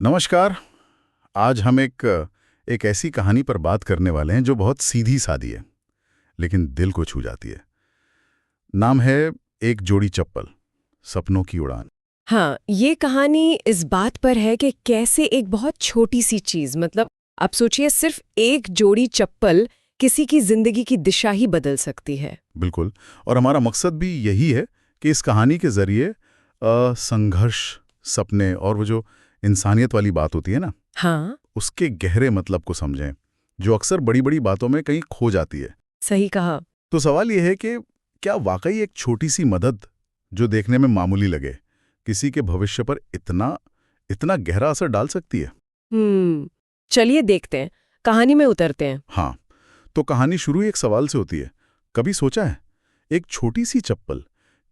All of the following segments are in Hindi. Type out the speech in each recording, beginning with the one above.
नमस्कार। आज हम एक ऐसी कहानी पर बात करने वाले हैं जो बहुत सीधी सादी है, लेकिन दिल को छू जाती है। नाम है एक जोड़ी चप्पल, सपनों की उड़ान। हाँ, ये कहानी इस बात पर है कि कैसे एक बहुत छोटी सी चीज, मतलब आप सोचिए, सिर्फ एक जोड़ी चप्पल किसी की जिंदगी की दिशा ही बदल सकती है। बिल्कुल। और हमारा मकसद भी यही है कि इस कहानी के जरिए संघर्ष, सपने और वो जो इंसानियत वाली बात होती है ना, हाँ, उसके गहरे मतलब को समझें, जो अक्सर बड़ी बड़ी बातों में कहीं खो जाती है। सही कहा। तो सवाल यह है कि क्या वाकई एक छोटी सी मदद, जो देखने में मामूली लगे, किसी के भविष्य पर इतना इतना गहरा असर डाल सकती है? चलिए देखते हैं, कहानी में उतरते हैं। हाँ, तो कहानी शुरू ही एक सवाल से होती है। कभी सोचा है, एक छोटी सी चप्पल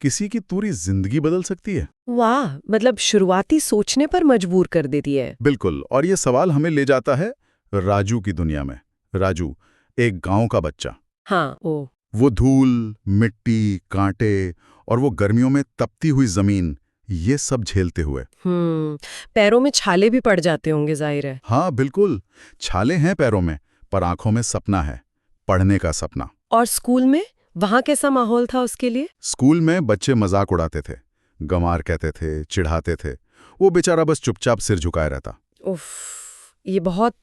किसी की पूरी जिंदगी बदल सकती है? वाह, मतलब शुरुआती सोचने पर मजबूर कर देती है। बिल्कुल। और ये सवाल हमें ले जाता है राजू की दुनिया में। राजू, एक गांव का बच्चा। हाँ, ओ। वो धूल, मिट्टी, कांटे और वो गर्मियों में तपती हुई जमीन, ये सब झेलते हुए। पैरों में छाले भी पड़ जाते होंगे, जाहिर है। हाँ बिल्कुल, छाले हैं पैरों में, पर आंखों में सपना है, पढ़ने का सपना। और स्कूल में वहां कैसा माहौल था उसके लिए? स्कूल में बच्चे मजाक उड़ाते थे, गंवार कहते थे, चिढ़ाते थे। वो बेचारा बस चुपचाप सिर झुकाए रहता। उफ, ये बहुत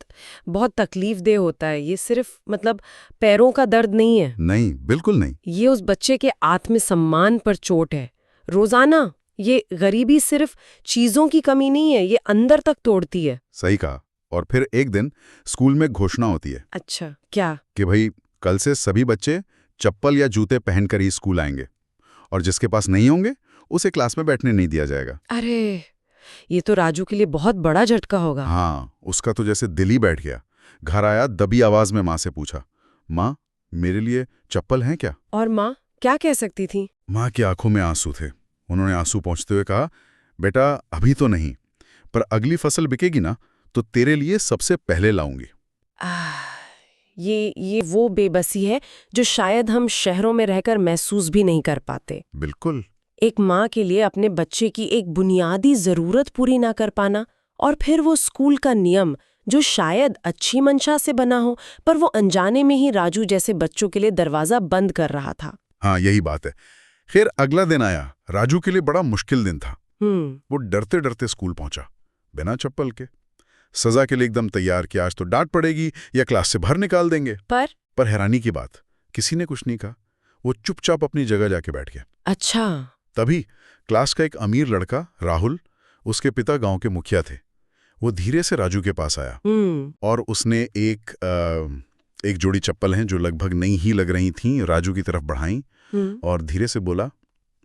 बहुत तकलीफदेह होता है। ये सिर्फ मतलब पैरों का दर्द नहीं है, नहीं, बिल्कुल नहीं। ये उस बच्चे के आत्मसम्मान पर चोट है। रोजाना ये गरीबी सिर्फ चीजों की कमी नहीं है, ये अंदर तक तोड़ती है। सही कहा। और फिर एक दिन स्कूल में घोषणा होती है अच्छा, क्या? कि भाई, कल से सभी बच्चे चप्पल या जूते पहनकर ही स्कूल आएंगे, और जिसके पास नहीं होंगे उसे क्लास में बैठने नहीं दिया जाएगा। अरे, ये तो राजू के लिए बहुत बड़ा झटका होगा। हाँ, उसका तो जैसे दिल ही बैठ गया। घर आया, दबी आवाज में माँ से पूछा, माँ, मेरे लिए चप्पल हैं क्या? और माँ क्या कह सकती थी? माँ की आंखों में आंसू थे। उन्होंने आंसू पोंछते हुए कहा, बेटा अभी तो नहीं, पर अगली फसल बिकेगी ना, तो तेरे लिए सबसे पहले लाऊंगी। आह, ये वो बेबसी है जो शायद हम शहरों में रहकर महसूस भी नहीं कर पाते। बिल्कुल। एक माँ के लिए अपने बच्चे की एक बुनियादी जरूरत पूरी ना कर पाना, और फिर वो स्कूल का नियम जो शायद अच्छी मंशा से बना हो, पर वो अनजाने में ही राजू जैसे बच्चों के लिए दरवाजा बंद कर रहा था। हाँ, यही बात है। खैर, अगला दिन आया। राजू के लिए बड़ा मुश्किल दिन था। वो डरते डरते स्कूल पहुंचा, बिना चप्पल के। सजा के लिए एकदम तैयार कि आज तो डांट पड़ेगी या क्लास से बाहर निकाल देंगे। पर हैरानी की बात, किसी ने कुछ नहीं कहा। वो चुपचाप अपनी जगह जाके बैठ गया। अच्छा। तभी क्लास का एक अमीर लड़का राहुल, उसके पिता गांव के मुखिया थे, वो धीरे से राजू के पास आया और उसने एक जोड़ी चप्पल हैं जो लगभग नई ही लग रही थीं, राजू की तरफ बढ़ाई और धीरे से बोला,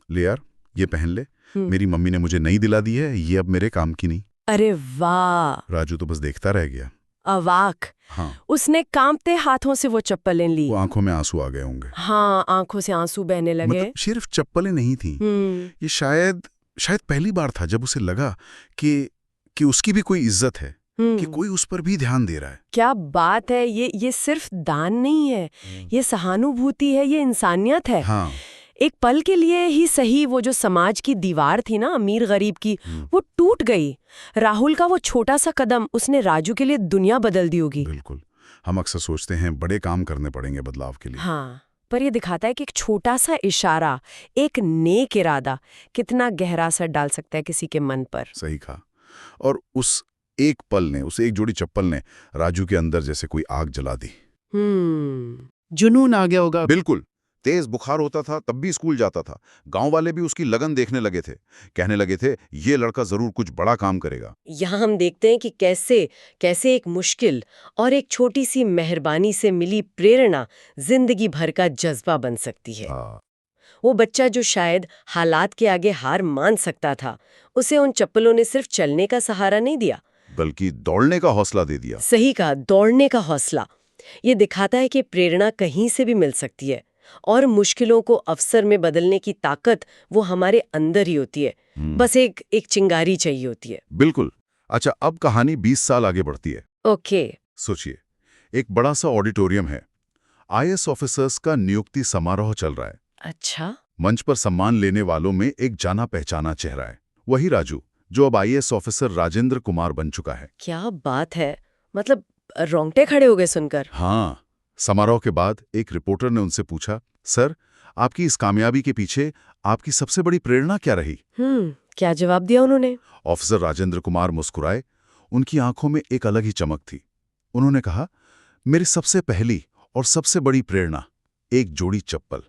ले यार, ये पहन ले। मेरी मम्मी ने मुझे नई दिला दी है, ये अब मेरे काम की नहीं। अरे वाह! राजू तो बस देखता रह गया। अवाक! हाँ, उसने कांपते हाथों से वो चप्पलें ली। वो आंखों में आंसू आ गए होंगे। हाँ, आंखों से आंसू बहने लगे। मतलब सिर्फ चप्पलें नहीं थीं, ये शायद पहली बार था जब उसे लगा कि उसकी भी कोई इज्जत है, कि कोई उस पर भी ध्यान दे रहा है। क्या बात है! ये सिर्फ दान नहीं है, ये सहानुभूति है, ये इंसानियत है। हाँ, एक पल के लिए ही सही, वो जो समाज की दीवार थी ना, अमीर गरीब की, वो टूट गई। राहुल का वो छोटा सा कदम, उसने राजू के लिए दुनिया बदल दी होगी। बिल्कुल। हम अक्सर सोचते हैं बड़े काम करने पड़ेंगे बदलाव के लिए। हाँ, पर ये दिखाता है कि एक छोटा सा इशारा, एक नेक इरादा कितना गहरा असर डाल सकता है किसी के मन पर। सही कहा। और उस एक पल ने, उस एक जोड़ी चप्पल ने राजू के अंदर जैसे कोई आग जला दी। जुनून आ गया होगा। बिल्कुल। तेज बुखार होता था तब भी स्कूल जाता था। गांव वाले भी उसकी लगन देखने लगे थे, कहने लगे थे, ये लड़का जरूर कुछ बड़ा काम करेगा। यहाँ हम देखते हैं कि कैसे एक मुश्किल और एक छोटी सी मेहरबानी से मिली प्रेरणा जिंदगी भर का जज्बा बन सकती है। वो बच्चा जो शायद हालात के आगे हार मान सकता था, उसे उन चप्पलों ने सिर्फ चलने का सहारा नहीं दिया, बल्कि दौड़ने का हौसला दे दिया। सही कहा, दौड़ने का हौसला। ये दिखाता है कि प्रेरणा कहीं से भी मिल सकती है, और मुश्किलों को अवसर में बदलने की ताकत वो हमारे अंदर ही होती है। बस एक चिंगारी चाहिए होती है। बिल्कुल। अच्छा, अब कहानी 20 साल आगे बढ़ती है। ओके। सोचिए, एक बड़ा सा ऑडिटोरियम है। आईएएस ऑफिसर्स का नियुक्ति समारोह चल रहा है। अच्छा। मंच पर सम्मान लेने वालों में एक जाना पहचाना चेहरा है, वही राजू, जो अब IAS ऑफिसर राजेंद्र कुमार बन चुका है। क्या बात है, मतलब रोंगटे खड़े हो गए सुनकर। हाँ, समारोह के बाद एक रिपोर्टर ने उनसे पूछा, सर, आपकी इस कामयाबी के पीछे आपकी सबसे बड़ी प्रेरणा क्या रही? क्या जवाब दिया उन्होंने? ऑफिसर राजेंद्र कुमार मुस्कुराए। उनकी आंखों में एक अलग ही चमक थी। उन्होंने कहा, मेरी सबसे पहली और सबसे बड़ी प्रेरणा एक जोड़ी चप्पल,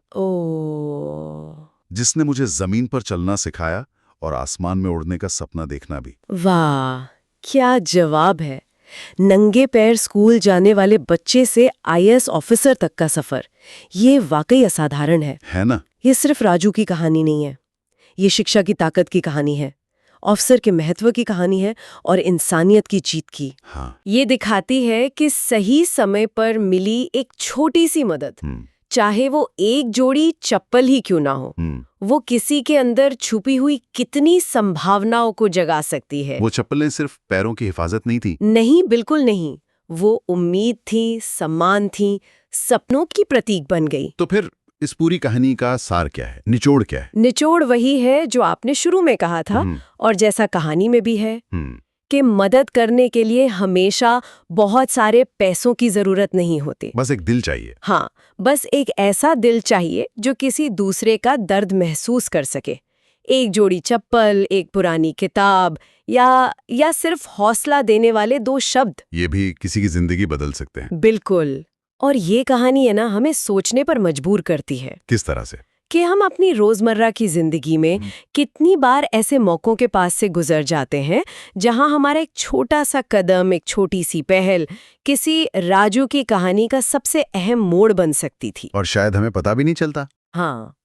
जिसने मुझे जमीन पर चलना सिखाया और आसमान में उड़ने का सपना देखना भी। वाह, क्या जवाब है। नंगे पैर स्कूल जाने वाले बच्चे से IAS ऑफिसर तक का सफर, ये वाकई असाधारण है ना? ये सिर्फ राजू की कहानी नहीं है, ये शिक्षा की ताकत की कहानी है, अफसर के महत्व की कहानी है और इंसानियत की जीत की। हाँ। ये दिखाती है कि सही समय पर मिली एक छोटी सी मदद, चाहे वो एक जोड़ी चप्पल ही क्यों ना हो, वो किसी के अंदर छुपी हुई कितनी संभावनाओं को जगा सकती है। वो चप्पलें सिर्फ पैरों की हिफाजत नहीं थी। नहीं, बिल्कुल नहीं। वो उम्मीद थी, सम्मान थी, सपनों की प्रतीक बन गई। तो फिर इस पूरी कहानी का सार क्या है, निचोड़ क्या है? निचोड़ वही है जो आपने शुरू में कहा था और जैसा कहानी में भी है कि मदद करने के लिए हमेशा बहुत सारे पैसों की जरूरत नहीं होती। बस एक दिल चाहिए। हाँ, बस एक ऐसा दिल चाहिए जो किसी दूसरे का दर्द महसूस कर सके। एक जोड़ी चप्पल, एक पुरानी किताब या सिर्फ हौसला देने वाले 2 शब्द, ये भी किसी की जिंदगी बदल सकते हैं। बिल्कुल। और ये कहानी है ना, हमें सोचने पर मजबूर करती है। किस तरह से? कि हम अपनी रोजमर्रा की जिंदगी में कितनी बार ऐसे मौकों के पास से गुजर जाते हैं जहां हमारा एक छोटा सा कदम, एक छोटी सी पहल किसी राजू की कहानी का सबसे अहम मोड़ बन सकती थी। और शायद हमें पता भी नहीं चलता। हाँ,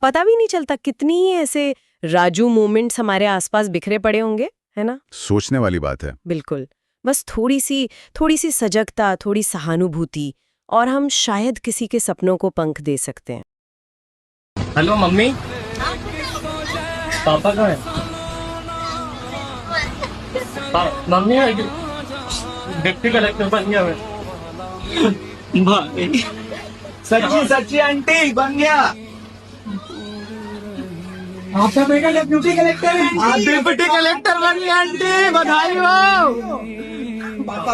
पता भी नहीं चलता कितनी ही ऐसे राजू मोमेंट्स हमारे आसपास बिखरे पड़े होंगे, है ना? सोचने वाली बात है। बिल्कुल। बस थोड़ी सी सजगता, थोड़ी सहानुभूति, और हम शायद किसी के सपनों को पंख दे सकते हैं। हेलो मम्मी, पापा कहाँ है? मम्मी डिप्टी कलेक्टर बन गया मैं। भाई सच्ची सच्ची आंटी बन गया। आपका बेटा डिप्टी कलेक्टर है। आप डिप्टी कलेक्टर बन गया आंटी, बधाई हो। पापा